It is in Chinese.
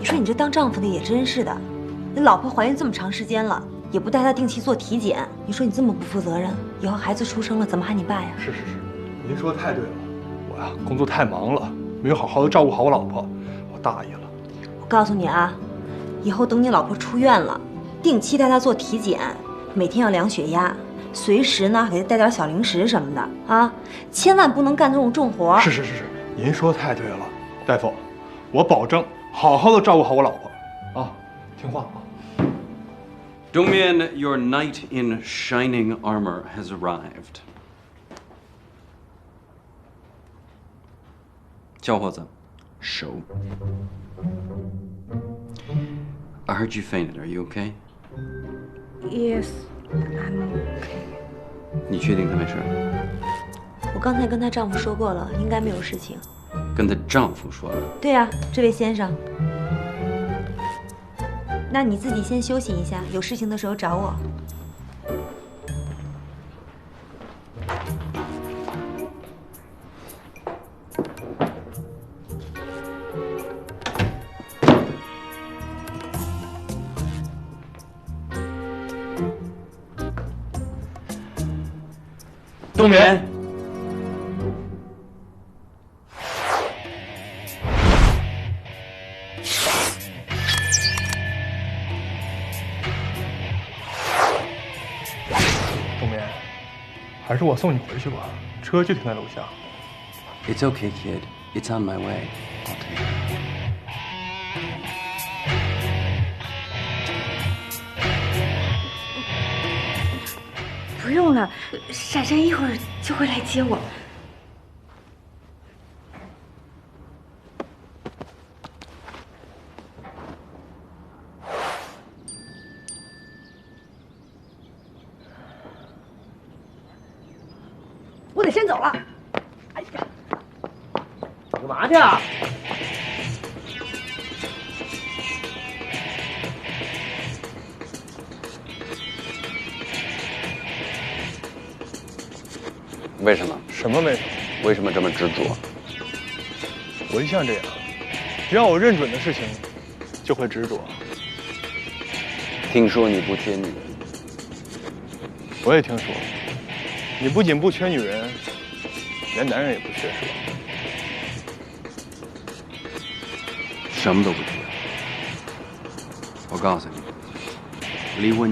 说你這當丈夫的也真是的，你老婆懷孕這麼長時間了，也不帶她定期做體檢，你說你這麼不負責任，以後孩子出生了怎麼喊你爸呀？是，您说的太对了，我呀工作太忙了，没有好好的照顧好我老婆，我大意了。我告訴你啊，以後等你老婆出院了，定期带她做体检，每天要量血压，随时呢给她带点小零食什么的啊，千萬不能幹這種重活。是，您說的太對了，大夫，我保證好好的照顧好我老婆，啊，聽話啊。Dongmian, your knight in shining armor has arrived. 小伙子，手。I heard you fainted. Are you okay? Yes, I'm okay. 你確定她沒事？我剛才跟她丈夫說過了，應該沒有事情。跟她丈夫說了？對呀，這位先生。那你自己先休息一下，有事情的時候找我。冬眠。冬眠，还是我送你回去吧，车就停在楼下。It's okay, kid. It's on my way. I'll take it. 不用了，闪闪一会兒就會來接我。我得先走了。哎呀，干嘛去啊？為什麼？什麼為什麼？為什麼這麼執着？我一向這樣，只要我認準的事情，就會執着。聽說你不缺女人。我也聽說，你不僅不缺女人，連男人也不缺，是吧？什麼都不缺。我告訴你，離婚